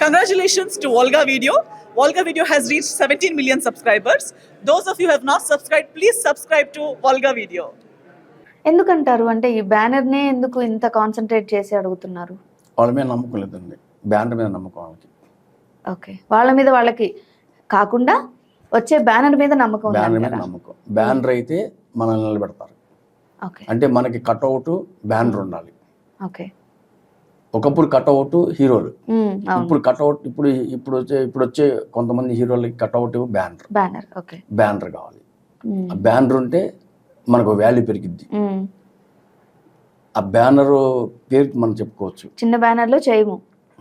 Congratulations to Volga Video. Volga Video has reached 17 million subscribers. Those of you who have not subscribed, please subscribe to Volga Video. ఎందుకంటారు? అంటే ఈ బ్యానర్‌నే ఎందుకు ఇంత concentrate చేసి అడుగుతున్నారు? వాళ్ళ మీద నమ్మకం లేదండి. బ్యానర్ మీద నమ్మకం వాళ్ళకి. ఓకే. వాళ్ళ మీద వాళ్ళకి కాకుండా వచ్చే బ్యానర్ మీద నమ్మకం బ్యానర్ మీద ఉందంటారా? నమ్మకం. బ్యానర్ అయితే మనల్ని నిలబెడతారు. ఓకే. అంటే మనకి కట్అవుట్ బ్యానర్ ఉండాలి. ఓకే. ఒకప్పుడు కట్అవుట్ హీరోలు, అవును. ఇప్పుడు కట్అవుట్ ఇప్పుడు వచ్చే కొంతమంది హీరోలకి cutout banner. Banner. Okay. Banner కావాలి. ఆ బ్యానర్ ఉంటే మనకు వాల్యూ పెరిగిద్ది. ఆ బ్యానర్ పేరు మనం చెప్పుకోవచ్చు. చిన్న బ్యానర్లో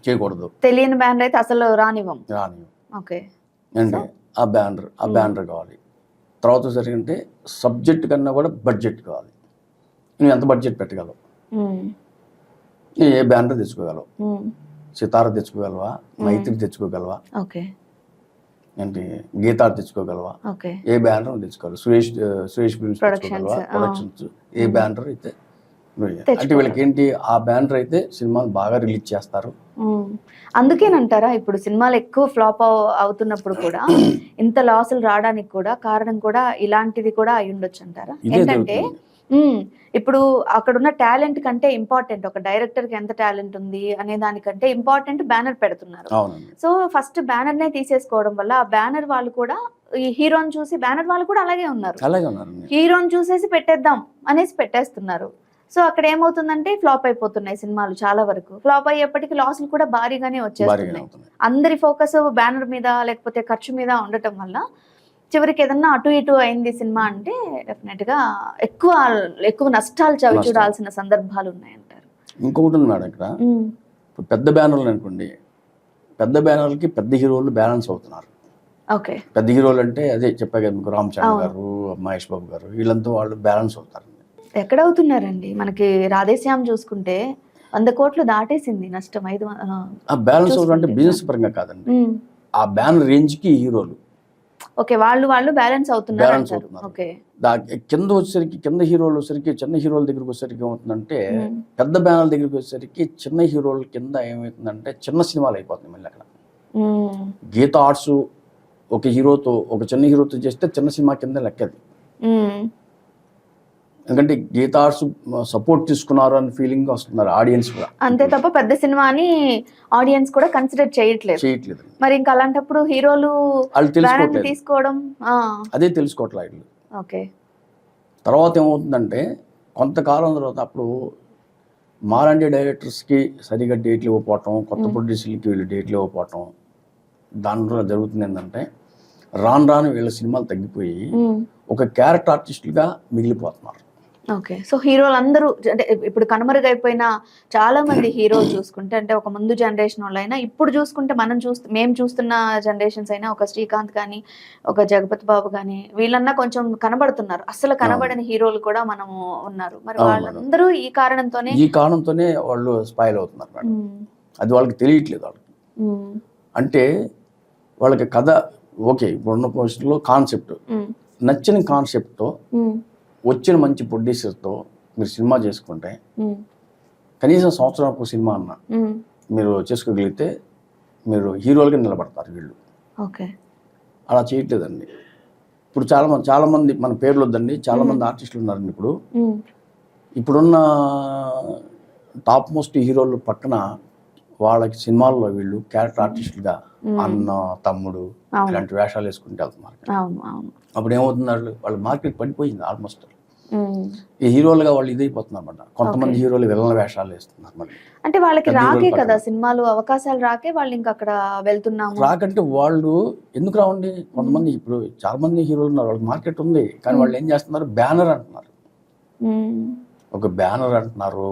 చేయకూడదు. తెలియని బ్యానర్ అయితే అసలు రానివ్వం. ఓకే. అంటే ఆ బ్యానర్ కావాలి. తర్వాత వచ్చేసరికి సబ్జెక్ట్ కన్నా కూడా బడ్జెట్ కావాలి. నువ్వు ఎంత బడ్జెట్ పెట్టగలవు, నువ్వు ఏ బ్యానర్ తెచ్చుకోగలవు, సితార తెచ్చుకోగలవా, మైత్రి తెచ్చుకోగలవా, ఓకే, ఏంటి గీతార్ తెచ్చుకోగలవా, ఓకే, ఏ బ్యానర్ తెచ్చుకోవాలి, సురేష్ ఫిల్మ్స్ తెచ్చుకోగలవా, ప్రొడక్షన్స్ ఏ బ్యానర్ అయితే అంటే వీళ్ళకి ఏంటి ఆ బ్యానర్ అయితే సినిమాలు బాగా రిలీజ్ చేస్తారు. అందుకేనంటారా ఇప్పుడు సినిమాలు ఎక్కువ ఫ్లాప్ అవుతున్నప్పుడు కూడా ఇంత లాసులు రావడానికి కూడా కారణం కూడా ఇలాంటిది కూడా అయి ఉండొచ్చు అంటారా? ఏంటంటే ఇప్పుడు అక్కడున్న టాలెంట్ కంటే ఇంపార్టెంట్, ఒక డైరెక్టర్ కి ఎంత టాలెంట్ ఉంది అనే దానికంటే ఇంపార్టెంట్ బ్యానర్ పెడుతున్నారు. సో ఫస్ట్ బ్యానర్ నే తీసేసుకోవడం వల్ల ఆ బ్యానర్ వాళ్ళు కూడా ఈ హీరోని చూసి బ్యానర్ వాళ్ళు కూడా అలాగే ఉన్నారు, హీరోని చూసేసి పెట్టేద్దాం అనేసి పెట్టేస్తున్నారు. సో అక్కడ ఏమవుతుందంటే ఫ్లాప్ అయిపోతున్నాయి సినిమాలు. చాలా వరకు ఫ్లాప్ అయ్యేప్పటికీ లాసులు కూడా భారీగానే వచ్చేస్తున్నాయి. అందరి ఫోకస్ బ్యానర్ మీద లేకపోతే ఖర్చు మీద ఉండటం వల్ల చివరికి ఏదన్నా అటు ఇటు అయింది సినిమా అంటే డెఫినెట్ గా ఎక్కువ నష్టాలు చవి చూడాల్సిన సందర్భాలు ఉన్నాయంటారు. ఇంకొకటి ఉంది మేడం, ఇక్కడ పెద్ద బ్యానర్లు అనుకోండి, పెద్ద బ్యానర్లకి పెద్ద హీరోలు బ్యాలెన్స్ అవుతున్నారు. ఓకే. పెద్ద హీరోలు అంటే అదే చెప్పా కదా మీకు, రామ్ చరణ్ గారు, మహేష్ బాబు గారు, వీళ్ళంతా వాళ్ళు బ్యాలెన్స్ అవుతారు. ఎక్కడ అవుతున్నారండి? మనకి రాధేశ్యామ్ చూసుకుంటే 100 కోట్లు దాటేసింది నష్టం. బ్యాలెన్స్ అవుతుందంటే బిజినెస్ పరంగా కాదండి, ఆ బ్యానర్ రేంజ్ కి హీరోలు ఓకే వాళ్ళు బ్యాలెన్స్ అవుతున్నారు. ఓకే. కింద వచ్చేసరికి కింద హీరోలు వచ్చేసరికి చిన్న హీరోల దగ్గరికి వచ్చేసరికి ఏమవుతుందంటే పెద్ద బ్యానర్ దగ్గరికి వచ్చేసరికి చిన్న హీరోల కింద ఏమవుతుందంటే చిన్న సినిమాలు అయిపోతుంది. మళ్ళీ అక్కడ గీత ఆర్ట్స్ ఒక చిన్న హీరోతో చేస్తే చిన్న సినిమా కింద లెక్కది. ఎందుకంటే గీత ఆర్ట్స్ సపోర్ట్ తీసుకున్నారు అని ఫీలింగ్ వస్తున్నారు ఆడియన్స్ కూడా, అంతే తప్ప పెద్ద సినిమాని ఆడియన్స్ కూడా కన్సిడర్ చేయట్లేదు. మరి ఇంకా అలాంటప్పుడు హీరోలు తీసుకోవడం అదే తెలుసుకోవట్లేదు. ఓకే. తర్వాత ఏమవుతుందంటే కొంతకాలం తర్వాత అప్పుడు మాలాంటి డైరెక్టర్స్కి సరిగా డేట్లు ఇవ్వకపోవటం, కొత్త ప్రొడ్యూసర్లకి వీళ్ళు డేట్లు ఇవ్వకపోవటం, దానివల్ల జరుగుతుంది ఏంటంటే రాను వీళ్ళ సినిమాలు తగ్గిపోయి ఒక క్యారెక్టర్ ఆర్టిస్టులుగా మిగిలిపోతున్నారు. ఓకే. సో హీరోలు అందరూ అంటే ఇప్పుడు కనుమరుగైపోయిన చాలా మంది హీరోలు చూసుకుంటే, అంటే ఒక ముందు జనరేషన్ వాళ్ళైనా ఇప్పుడు చూసుకుంటే మేము చూస్తున్న జనరేషన్స్ అయినా ఒక శ్రీకాంత్ కానీ ఒక జగపతి బాబు కానీ వీళ్ళన్నా కొంచెం కనబడుతున్నారు. అసలు కనబడని హీరోలు కూడా మనము ఉన్నారు. మరి వాళ్ళందరూ ఈ కారణంతోనే వాళ్ళు స్పాయిల్ అవుతున్నారు మేడం. అది వాళ్ళకి తెలియట్లేదు. వాళ్ళకి అంటే వాళ్ళకి కథ ఓకే, ఇప్పుడున్న పొజిషన్లో కాన్సెప్ట్ నచ్చిన కాన్సెప్ట్తో వచ్చిన మంచి ప్రొడ్యూసర్తో మీరు సినిమా చేసుకుంటే కనీసం సంవత్సరానికి ఒక సినిమా అన్న మీరు చేసుకోగలిగితే మీరు హీరోలుగా నిలబడతారు. వీళ్ళు అలా చేయట్లేదండి. ఇప్పుడు చాలా మంది మన పేర్లు వద్దండి, చాలా మంది ఆర్టిస్టులు ఉన్నారండి. ఇప్పుడున్న టాప్ మోస్ట్ హీరోలు పక్కన వాళ్ళకి సినిమాల్లో వీళ్ళు క్యారెక్టర్ ఆర్టిస్టులుగా అన్న, తమ్ముడు ఇలాంటి వేషాలు వేసుకుంటూ వెళ్తున్నారు. అప్పుడు ఏమవుతున్నారు, వాళ్ళ మార్కెట్ పడిపోయింది ఆల్మోస్ట్. ఈ హీరోలుగా వాళ్ళు ఇదైపోతున్నారు అన్నమాట. కొంతమంది హీరోలు విలన్ వేషాలు వేస్తున్నారు. మరి అంటే వాళ్ళకి రాకే కదా సినిమాలు అవకాశాలు రాకే వాళ్ళు ఇంకా అక్కడ వెళ్తున్నాము. రాకంటే వాళ్ళు ఎందుకు రావండి? కొంతమంది ఇప్పుడు చాలా మంది హీరోలు ఉన్నారు, వాళ్ళకి మార్కెట్ ఉంది, కానీ వాళ్ళు ఏం చేస్తున్నారు, బ్యానర్ అంటున్నారు. ఒక బ్యానర్ అంటున్నారు,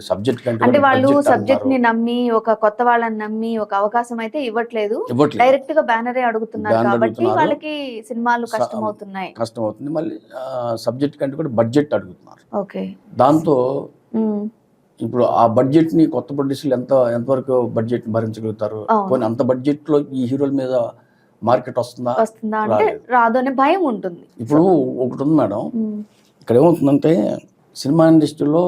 సబ్జెక్ట్ అంటే వాళ్ళు సబ్జెక్ట్ ని నమ్మి ఒక కొత్త వాళ్ళని నమ్మి ఒక అవకాశం అయితే ఇవ్వట్లేదు, డైరెక్ట్ గా బ్యానరే అడుగుతున్నారు. కాబట్టి వాళ్ళకి సినిమాలు కష్టం అవుతుంది. మళ్ళీ సబ్జెక్ట్ కంటే కూడా బడ్జెట్ అడుగుతున్నారు. ఓకే. దాంతో ఇప్పుడు ఆ బడ్జెట్ ని కొత్త ప్రొడ్యూసర్లు ఎంతవరకు బడ్జెట్ భరించగలుగుతారు? పోనీ అంత బడ్జెట్ లో ఈ హీరోల మీద మార్కెట్ వస్తుందా అంటే రాదు అనే భయం ఉంటుంది. ఇప్పుడు ఒకటి ఉంది మేడం, ఇక్కడ ఏమవుతుందంటే సినిమా ఇండస్ట్రీలో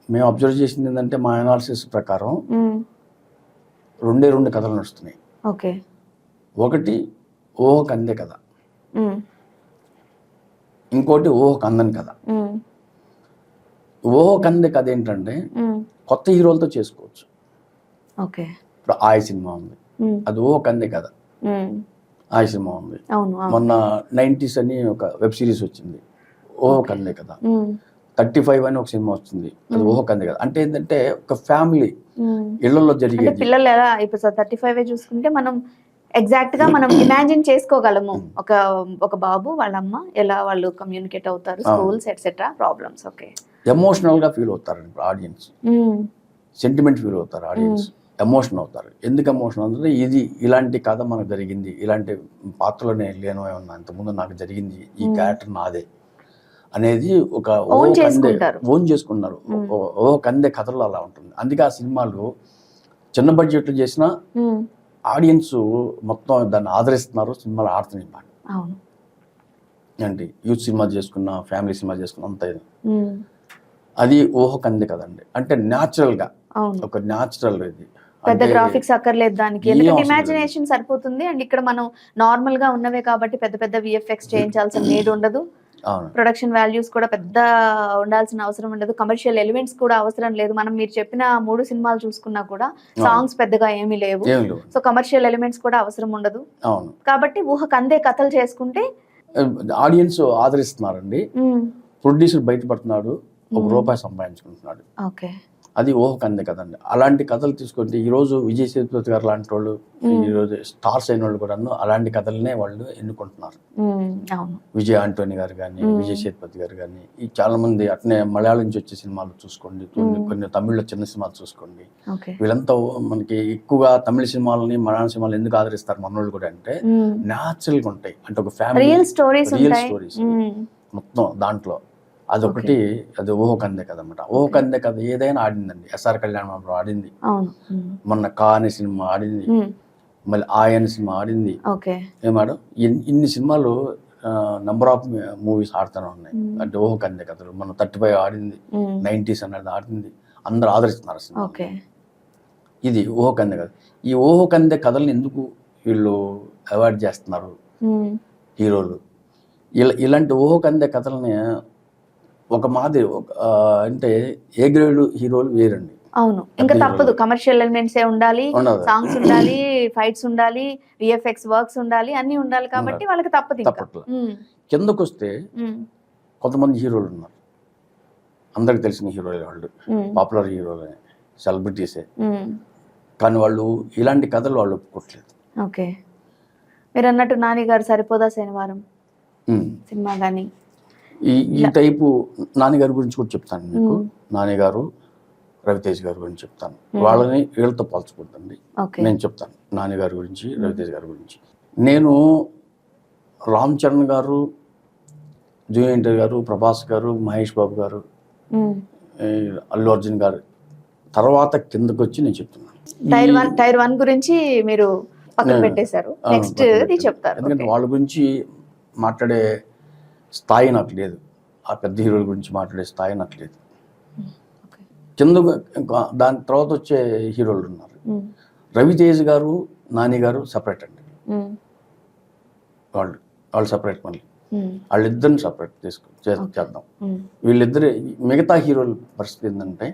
మేము అబ్జర్వ్ చేసింది ఏంటంటే మా అనాలిసిస్ ప్రకారం రెండు కథలు నడుస్తున్నాయి. ఓకే. ఒకటి ఓహో కందే కథ, ఇంకోటి ఓహో కందని కథ. ఓహో కందే కథ ఏంటంటే కొత్త హీరోలతో చేసుకోవచ్చు. ఓకే. ఇప్పుడు ఆయ్ సినిమా ఉంది, అది ఓహో కందే కథ. ఆయ్ సినిమా ఉంది, మొన్న 90s అని ఒక వెబ్ సిరీస్ వచ్చింది, ఓహో కందే కథ. 35 అని ఒక సినిమా వస్తుంది, అది ఓహో కందే కథ. అంటే ఏంటంటే ఒక ఫ్యామిలీ ఇళ్లలో జరిగే పిల్లలు ఎలా ఇప్పుడు 35 చూసుకుంటే మనం ఎగ్జాక్ట్ గా మనం ఇమాజిన్ చేసుకోగలము. ఒక బాబు వాళ్ళ అమ్మ ఎలా వాళ్ళు కమ్యూనికేట్ అవుతారు, schools etcetera problems. Okay. Emotional గా ఫీల్ అవుతారు ఆడియన్స్, సెంటిమెంట్ ఫీల్ అవుతారు ఆడియన్స్, ఎమోషన్ అవుతారు. ఎందుకు ఎమోషన్ అంటే ఇది ఇలాంటి కథ మనకు జరిగింది, ఇలాంటి పాత్రలో నేను లేను ఏమన్నా, ఇంతకుముందు నాకు జరిగింది, ఈ క్యారెక్టర్ నాదే అనేది ఒక ఓన్ చేసుకున్నారు. ఓ కందే కథలు అలా ఉంటుంది. అందుకే ఆ సినిమాలు చిన్న బడ్జెట్లు చేసినా ఆడియన్స్ మొత్తం దాన్ని ఆదరిస్తున్నారు, సినిమాలు ఆడుతున్నాయి బాగా. అంటే యూత్ సినిమా చేసుకున్నా, ఫ్యామిలీ సినిమా చేసుకున్నా అంత అది ఓహో కందే కదండి. అంటే న్యాచురల్ గా ఒక న్యాచురల్ ఇది, పెద్ద గ్రాఫిక్స్ అక్కర్లేదు దానికి, ఎందుకంటే ఇమాజినేషన్ సరిపోతుంది. అండ్ ఇక్కడ మనం నార్మల్ గా ఉన్నవే కాబట్టి పెద్ద పెద్ద విఎఫ్ఎక్స్ చేయించాల్సిన నీడ్ ఉండదు. ప్రొడక్షన్ వాల్యూస్ కూడా పెద్ద ఉండాల్సిన అవసరం ఉండదు. కమర్షియల్ ఎలిమెంట్స్ కూడా అవసరం లేదు. మీరు చెప్పిన 3 సినిమాలు చూసుకున్నా కూడా సాంగ్స్ పెద్దగా ఏమీ లేవు. సో కమర్షియల్ ఎలిమెంట్స్ కూడా అవసరం ఉండదు. కాబట్టి ఊహకు అందే కథలు చేసుకుంటే ఆడియన్స్ ఆదరిస్తున్నారండి. ప్రొడ్యూసర్ బయటపడుతున్నాడు, ₹1 సంపాదించుకుంటున్నాడు. ఓకే. అది ఓహో కందే కదండి. అలాంటి కథలు తీసుకుంటే ఈరోజు విజయ్ సేతుపతి గారు లాంటి వాళ్ళు, ఈరోజు స్టార్స్ అయిన వాళ్ళు కూడా అలాంటి కథలనే వాళ్ళు ఎన్నుకుంటున్నారు. విజయ్ ఆంటోనీ గారు కానీ, విజయ్ సేతుపతి గారు కానీ, ఈ చాలా మంది అట్నే మలయాళం నుంచి వచ్చే సినిమాలు చూసుకోండి, కొన్ని తమిళ్లో చిన్న సినిమాలు చూసుకోండి. వీళ్ళంతా మనకి ఎక్కువగా తమిళ సినిమాలని, మలయాళం సినిమాలు ఎందుకు ఆదరిస్తారు మనోళ్ళు కూడా అంటే న్యాచురల్ గా ఉంటాయి. అంటే ఒక ఫ్యామిలీ రియల్ స్టోరీస్ మొత్తం దాంట్లో అదొకటి. అది ఓహో కందే కథ అన్నమాట. ఓహో కందే కథ ఏదైనా ఆడిందండి. ఎస్ఆర్ కళ్యాణ్ ఆడింది, మొన్న కా అనే సినిమా ఆడింది, మళ్ళీ ఆయన సినిమా ఆడింది. ఏమాడం ఇన్ని సినిమాలు నంబర్ ఆఫ్ మూవీస్ ఆడుతూనే ఉన్నాయి. అంటే ఓహో కందే కథలు మన 35 ఆడింది, 90s అనేది ఆడింది, అందరూ ఆదరిస్తున్నారు సినిమా. ఇది ఓహో కందే కథ. ఈ ఓహో కందే కథలను ఎందుకు వీళ్ళు అవాయిడ్ చేస్తున్నారు హీరోలు? ఇలాంటి ఓహో కందే కథలని ఒక మాదిరి అంటే ఏ గ్రేడ్ హీరోలు వేరండి. అవును, ఇంకా తప్పదు. కమర్షియల్ ఎలిమెంట్స్ ఉండాలి, సాంగ్స్ ఉండాలి, ఫైట్స్ ఉండాలి, విఎఫ్ఎక్స్ వర్క్స్ ఉండాలి, అన్ని ఉండాలి. కాబట్టి వాళ్ళకి తప్పదు. కిందకు వస్తే కొంతమంది హీరోలు ఉన్నారు, అందరికి తెలిసిన హీరోలు, వాళ్ళు పాపులర్ హీరోలే, సెలబ్రిటీసే, కానీ వాళ్ళు ఇలాంటి కథలు వాళ్ళు ఒప్పుకోవట్లేదు. ఓకే. మీరు అన్నట్టు నాని గారు సరిపోదా శనివారం సినిమా కానీ ఈ టైపు నాన్నగారి గురించి కూడా చెప్తాను మీకు. నాన్నగారు, రవితేజ్ గారి గురించి చెప్తాను. వాళ్ళని వీళ్ళతో పోల్చకూడదండి. నేను చెప్తాను నాన్నగారి గురించి, రవితేజ్ గారి గురించి. నేను రామ్ చరణ్ గారు, జూనియర్ ఎన్టీఆర్ గారు, ప్రభాస్ గారు, మహేష్ బాబు గారు, అల్లు అర్జున్ గారు తర్వాత కిందకు వచ్చి నేను చెప్తున్నాను. టైర్ 1 గురించి మీరు పక్కన పెట్టేశారు, నెక్స్ట్ చెప్తారు. ఎందుకంటే వాళ్ళ గురించి మాట్లాడే స్థాయి నాకు లేదు, ఆ పెద్ద హీరోల గురించి మాట్లాడే స్థాయి నాకు లేదు. కింద దాని తర్వాత వచ్చే హీరోలు ఉన్నారు. రవితేజ్ గారు, నాని గారు సపరేట్ అండి. వాళ్ళు సపరేట్, మళ్ళీ వాళ్ళిద్దరిని సపరేట్ చేద్దాం. వీళ్ళిద్దరు మిగతా హీరోల పరిస్థితి ఏంటంటే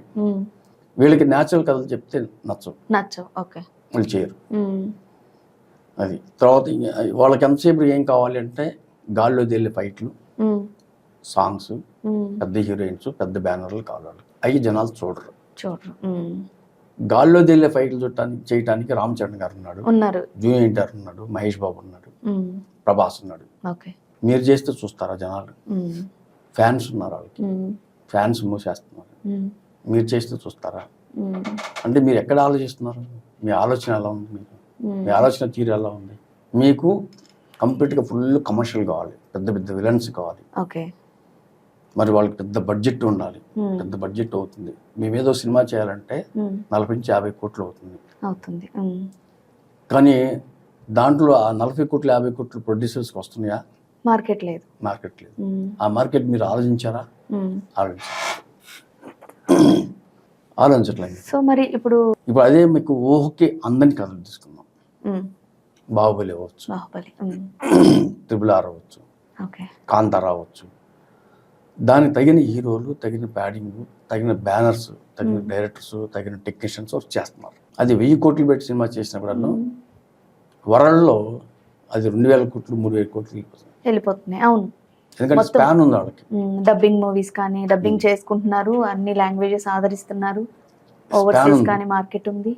వీళ్ళకి న్యాచురల్ కథలు చెప్తే నచ్చవు, వాళ్ళు చేయరు. అది తర్వాత వాళ్ళకి ఎంతసేపు ఏం కావాలి అంటే గాల్లో తేలే ఫైట్లు, సాంగ్స్, పెద్ద హీరోయిన్స్, పెద్ద బ్యానర్లు కావాలి. అవి జనాలు చూడరు. గాల్లో తేలే ఫైట్లు చేయడానికి రామ్ చరణ్ గారు ఉన్నారు, జూనియర్ ఎన్టీఆర్ ఉన్నాడు, మహేష్ బాబు ఉన్నాడు, ప్రభాస్ ఉన్నాడు. మీరు చేస్తే చూస్తారా జనాలు? ఫ్యాన్స్ ఉన్నారు, వాళ్ళకి ఫ్యాన్స్ మూసేస్తున్నారు. మీరు చేస్తే చూస్తారా? అంటే మీరు ఎక్కడ ఆలోచిస్తున్నారు? మీ ఆలోచన ఎలా ఉంది? మీ ఆలోచన తీరు ఎలా ఉంది? మీకు కంప్లీట్గా ఫుల్ కమర్షియల్ కావాలి, పెద్ద పెద్ద విలన్స్ కావాలి. మరి వాళ్ళకి పెద్ద బడ్జెట్ ఉండాలి. పెద్ద బడ్జెట్ అవుతుంది. మేమేదో సినిమా చేయాలంటే 40-50 కోట్లు అవుతుంది. కానీ దాంట్లో ఆ 40 కోట్లు 50 కోట్లు ప్రొడ్యూసర్స్కి వస్తున్నాయా? మార్కెట్ లేదు. ఆ మార్కెట్ మీరు ఆలోచించారా? ఆలోచించారు. ఆలోచించట్లేదు. సో మరి ఇప్పుడు ఇప్పుడు అదే మీకు ఊహకి అందని కథలు తీసుకుందాం. ఉమ్, బాహుబలి అవ్వచ్చు, బాహుబలి. RRR అవ్వచ్చు, ఓకే. కాంతారా అవ్వచ్చు. దానికి తగిన హీరోలు, తగిన ప్యాడింగ్, తగిన బ్యానర్స్, తగిన డైరెక్టర్స్, తగిన టెక్నీషియన్స్ చేస్తున్నారు. అది 1000 కోట్లు పెట్టి సినిమా చేసినప్పుడు వరల్డ్లో అది 2000 కోట్లు 3000 కోట్లు వెళ్ళిపోతున్నాయి. అవును. ఎందుకంటే స్పాన్ ఉంది వాళ్ళకి. డబ్బింగ్ మూవీస్ కానీ డబ్బింగ్ చేసుకుంటున్నారు, అన్ని లాంగ్వేజెస్ ఆదరిస్తున్నారు, ఓవర్సీస్ కానీ మార్కెట్ ఉంది.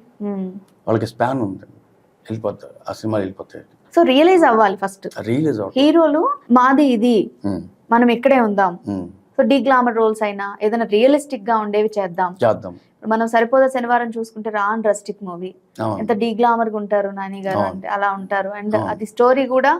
వాళ్ళకి స్పాన్ ఉంది, వెళ్ళిపోతారు ఆ సినిమాలు వెళ్ళిపోతాయి. సో రియలైజ్ అవ్వాలి ఫస్ట్ రిలీజ్ అవుతుంది. హీరోలు మాది ఇది, మనం ఇక్కడే ఉందాం. సో డీ గ్లామర్ రోల్స్ అయినా ఏదైనా రియలిస్టిక్ గా ఉండేవి చేద్దాం. మనం సరిపోదా శనివారం చూసుకుంటే రాన్ రస్టిక్ మూవీ ఎంత డీ గ్లామర్ గా ఉంటారు నాని గారు అంటే అలా ఉంటారు. అండ్ అది స్టోరీ కూడా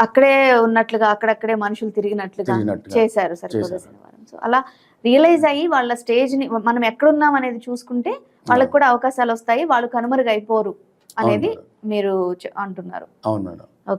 అక్కడే ఉన్నట్లుగా అక్కడక్కడే మనుషులు తిరిగినట్లుగా చేశారు సరిపోదా శనివారం. సో అలా రియలైజ్ అయ్యి వాళ్ళ స్టేజ్ ని మనం ఎక్కడున్నాం అనేది చూసుకుంటే వాళ్ళకి కూడా అవకాశాలు వస్తాయి, వాళ్ళు కనుమరుగైపోరు అనేది మీరు అంటున్నారు. అవును మేడం.